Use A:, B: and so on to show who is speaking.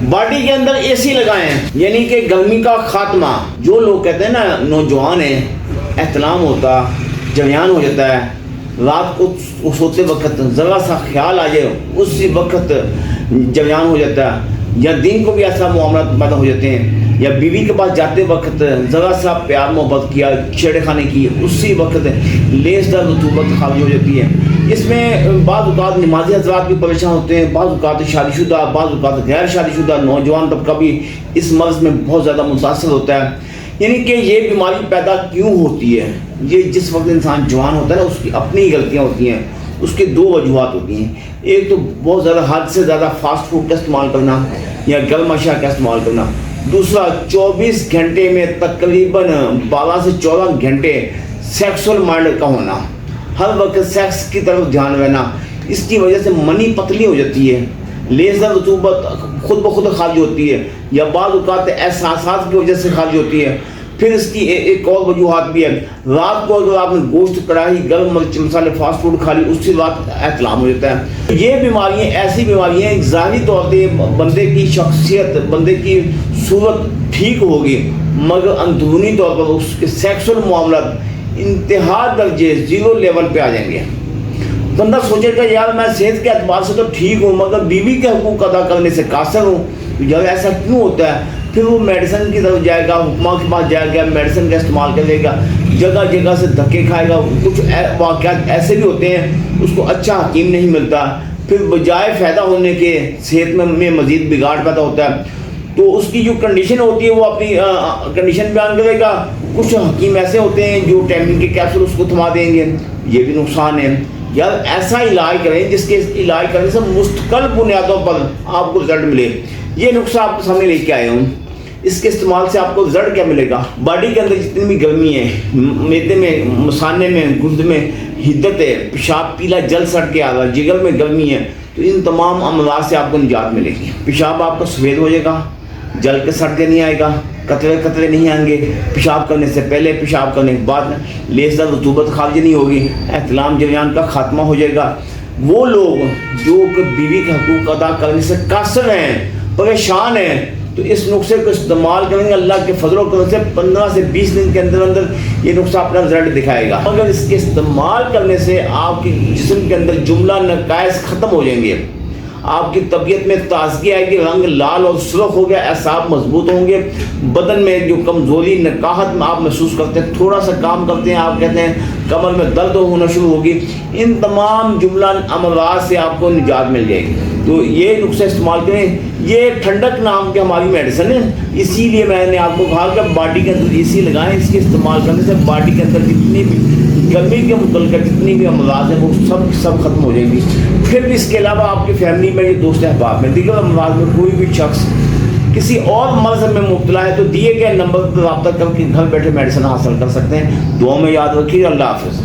A: Body کے اندر اے سی لگائیں، یعنی کہ گرمی کا خاتمہ. جو لوگ کہتے ہیں نا نوجوان ہیں، احتلام ہوتا، جریان ہو جاتا ہے، رات کو سوتے وقت ذرا سا خیال آ جائے اسی وقت جریان ہو جاتا ہے، یا دن کو بھی ایسا معاملات پیدا ہو جاتے ہیں، یا بیوی کے پاس جاتے وقت ذرا سا پیار محبت کیا، چھیڑے خانے کی، اسی وقت لیس در رطوبت خارج ہو جاتی ہے. اس میں بعض اوقات نمازی حضرات بھی پریشان ہوتے ہیں، بعض اوقات شادی شدہ، بعض اوقات غیر شادی شدہ نوجوان طبقہ بھی اس مرض میں بہت زیادہ متاثر ہوتا ہے. یعنی کہ یہ بیماری پیدا کیوں ہوتی ہے؟ یہ جس وقت انسان جوان ہوتا ہے نا، اس کی اپنی ہی غلطیاں ہوتی ہیں. اس کے دو وجوہات ہوتی ہیں. ایک تو بہت زیادہ حد سے زیادہ فاسٹ فوڈ کا استعمال کرنا یا گرم اشیاء کا استعمال کرنا. دوسرا 24 گھنٹے میں تقریباً 12 سے 14 گھنٹے سیکسول مائنڈ کا ہونا، ہر وقت سیکس کی طرف دھیان رہنا. اس کی وجہ سے منی پتلی ہو جاتی ہے، لیزر رطوبت خود بخود خارج ہوتی ہے، یا بعض اوقات احساسات کی وجہ سے خارج ہوتی ہے. پھر اس کی ایک اور وجوہات بھی ہے، رات کو اگر آپ نے گوشت، کڑاہی، گرم مرچ مسالے، فاسٹ فوڈ کھا لی، اس سے رات احتلام ہو جاتا ہے. یہ بیماریاں ایسی بیماریاں ہیں، ظاہری طور پہ بندے کی شخصیت، بندے کی صورت ٹھیک ہوگی، مگر اندرونی طور پر اس کے سیکسول معاملات انتہا درجے 0 لیول پہ آ جائیں گے. بندہ سوچے گا یار میں صحت کے اعتبار سے تو ٹھیک ہوں، مگر بیوی کے حقوق ادا کرنے سے قاصر ہوں. یار ایسا کیوں ہوتا ہے؟ پھر وہ میڈیسن کی طرف جائے گا، حکمہ کے پاس جائے گا، میڈیسن کا استعمال کرے گا، جگہ جگہ سے دھکے کھائے گا. کچھ واقعات ایسے بھی ہوتے ہیں اس کو اچھا حکیم نہیں ملتا، پھر بجائے فائدہ ہونے کے صحت میں مزید بگاڑ پیدا ہوتا ہے. تو اس کی جو کنڈیشن ہوتی ہے وہ اپنی کنڈیشن بیان کرے گا. کچھ حکیم ایسے ہوتے ہیں جو ٹیمنگ کے کیپسول اس کو تھما دیں گے، یہ بھی نقصان ہے. یار ایسا علاج کریں جس کے علاج کرنے سے مستقل بنیادوں پر آپ کو رزلٹ ملے. یہ نقصہ آپ کے سامنے لے کے آئے ہوں. اس کے استعمال سے آپ کو رزلٹ کیا ملے گا؟ باڈی کے اندر جتنی بھی گرمی ہے، معدے میں، مثانے میں، گرد میں حدت ہے، پیشاب پیلا جل سڑ کے آ رہا ہے، جگر میں گرمی ہے، تو ان تمام امراض سے آپ کو نجات ملے گی. پیشاب آپ کا سفید ہو جائے گا، جل کے سڑ کے نہیں آئے گا، قطرے نہیں آئیں گے. پیشاب کرنے سے پہلے، پیشاب کرنے کے بعد لیزر رطوبت خارج نہیں ہوگی، احتلام جریان کا خاتمہ ہو جائے گا. وہ لوگ جو کہ بیوی کے حقوق ادا کرنے سے قاصر ہیں، پریشان ہیں، تو اس نسخے کو استعمال کریں گے. اللہ کے فضل و کرم سے 15 سے 20 دن کے اندر اندر یہ نسخہ اپنا رزلٹ دکھائے گا. مگر اس کے استعمال کرنے سے آپ کے جسم کے اندر جملہ نقائص ختم ہو جائیں گے، آپ کی طبیعت میں تازگی آئے گی، رنگ لال اور سرخ ہو گیا، اعصاب مضبوط ہوں گے. بدن میں جو کمزوری، نکاہت میں آپ محسوس کرتے ہیں، تھوڑا سا کام کرتے ہیں آپ کہتے ہیں کمر میں درد ہونا شروع ہوگی، ان تمام جملہ امراض سے آپ کو نجات مل جائے گی. تو یہ نسخہ استعمال کریں. یہ ٹھنڈک نام کی ہماری میڈیسن ہے، اسی لیے میں نے آپ کو کہا کہ باڈی کے اندر اے سی لگائیں. اس کے استعمال کرنے سے باڈی کے اندر جتنی بھی گرمی کے متعلق جتنی بھی امراض ہیں وہ سب ختم ہو جائیں گی. پھر بھی اس کے علاوہ آپ کی فیملی میں، یہ دوست احباب میں، دیگر امراض میں کوئی بھی شخص کسی اور مرض میں مبتلا ہے تو دیے گئے نمبر پر رابطہ کر کے گھر بیٹھے میڈیسن حاصل کر سکتے ہیں. دعاؤں میں یاد رکھیے. اللہ حافظ.